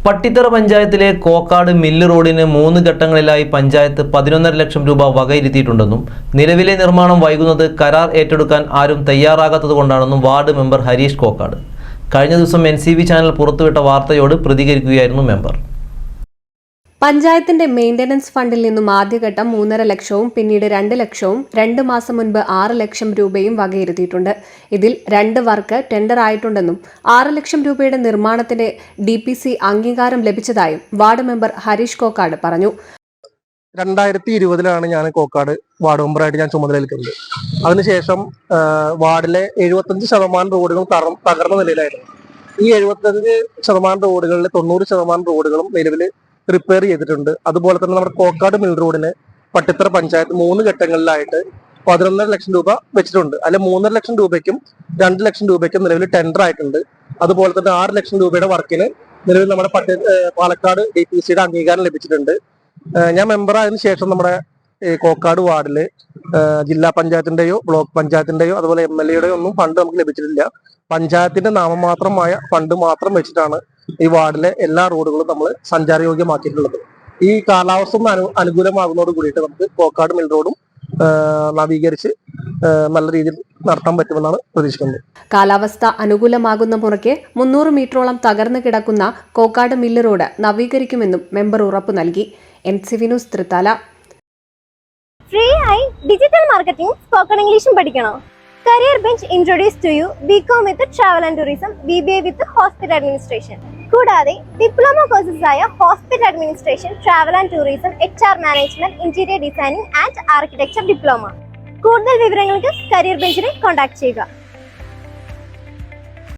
പട്ടിത്തറ പഞ്ചായത്തിലെ കോക്കാട് മില്ല് റോഡിന് 3 ഘട്ടങ്ങളിലായി പഞ്ചായത്ത് 11.5 ലക്ഷം രൂപ വകയിരുത്തിയിട്ടുണ്ടെന്നും നിലവിലെ നിർമ്മാണം വൈകുന്നത് കരാർ ഏറ്റെടുക്കാൻ ആരും തയ്യാറാകാത്തതുകൊണ്ടാണെന്നും വാർഡ് മെമ്പർ ഹരീഷ് കോക്കാട് കഴിഞ്ഞ ദിവസം NCV ചാനൽ പുറത്തുവിട്ട വാർത്തയോട് പ്രതികരിക്കുകയായിരുന്നു മെമ്പർ. പഞ്ചായത്തിന്റെ മെയിന്റനൻസ് ഫണ്ടിൽ നിന്നും ആദ്യഘട്ടം 3.5 ലക്ഷവും പിന്നീട് 2 ലക്ഷവും 2 മാസം മുൻപ് 6 ലക്ഷം രൂപയും വകയിരുത്തിയിട്ടുണ്ട്. ഇതിൽ 2 വർക്ക് ടെൻഡർ ആയിട്ടുണ്ടെന്നും 6 ലക്ഷം രൂപയുടെ നിർമ്മാണത്തിന് DPC അംഗീകാരം ലഭിച്ചതായും വാർഡ് മെമ്പർ ഹരീഷ് കോക്കാട് പറഞ്ഞു. 2020 ഞാൻ കോക്കാട് വാർഡ് മെമ്പറായിട്ട് ഞാൻ ചുമതലയേൽക്കുന്നത്. അതിനുശേഷം വാർഡിലെ 75% റോഡുകൾ തകർന്ന നിലയിലായിരുന്നു. ഈ 75% റോഡുകളിൽ 90% റോഡുകളും നിലവിൽ റിപ്പയർ ചെയ്തിട്ടുണ്ട്. അതുപോലെ തന്നെ നമ്മുടെ കോക്കാട് മിൽ റോഡിന് പട്ടിത്തറ പഞ്ചായത്ത് 3 ഘട്ടങ്ങളിലായിട്ട് 11.5 ലക്ഷം രൂപ വെച്ചിട്ടുണ്ട്. അതിൽ 3.5 ലക്ഷം രൂപയ്ക്കും 2 ലക്ഷം രൂപയ്ക്കും നിലവിൽ ടെൻഡർ ആയിട്ടുണ്ട്. അതുപോലെ തന്നെ 6 ലക്ഷം രൂപയുടെ വർക്കിന് നിലവിൽ നമ്മുടെ പാലക്കാട് DPCയുടെ അംഗീകാരം ലഭിച്ചിട്ടുണ്ട്. ഞാൻ മെമ്പറായതിനു ശേഷം നമ്മുടെ കോക്കാട് വാർഡില് ജില്ലാ പഞ്ചായത്തിന്റെയോ ബ്ലോക്ക് പഞ്ചായത്തിന്റെയോ അതുപോലെ MLAയുടെയോ ഒന്നും ഫണ്ട് നമുക്ക് ലഭിച്ചിട്ടില്ല. പഞ്ചായത്തിന്റെ നാമമാത്രമായ ഫണ്ട് മാത്രം വെച്ചിട്ടാണ് ഈ വാർഡിലെ എല്ലാ റോഡുകളും നമ്മൾ സഞ്ചാരയോഗ്യമാക്കിയിട്ടുള്ളത്. ഈ കാലാവസ്ഥ അനുകൂലമാകുന്നതോട് കൂടിയിട്ട് നമുക്ക് കോക്കാട് മിൽ റോഡും നവീകരിച്ച് നല്ല രീതിയിൽ നടത്താൻ പറ്റുമെന്നാണ് പ്രതീക്ഷിക്കുന്നത്. കാലാവസ്ഥ അനുകൂലമാകുന്ന മുറയ്ക്ക് 300 മീറ്ററോളം തകർന്നു കിടക്കുന്ന കോക്കാട് മില്ല് റോഡ് നവീകരിക്കുമെന്നും മെമ്പർ ഉറപ്പു നൽകി. NCV news Thrithala. ഫ്രീ ആയി ഡിജിറ്റൽ മാർക്കറ്റിംഗ് സ്പോക്കൺ ഇംഗ്ലീഷും പഠിക്കണോ? Career bench introduce to you BCom with travel and tourism, BBA with hospital administration. കൂടാതെ ഡിപ്ലോമ കോഴ്സസ് ആയ hospital administration, travel and tourism, HR management, interior designing and architecture diploma. കൂടുതൽ വിവരങ്ങൾക്ക് career ബെഞ്ചിനെ contact ചെയ്യുക.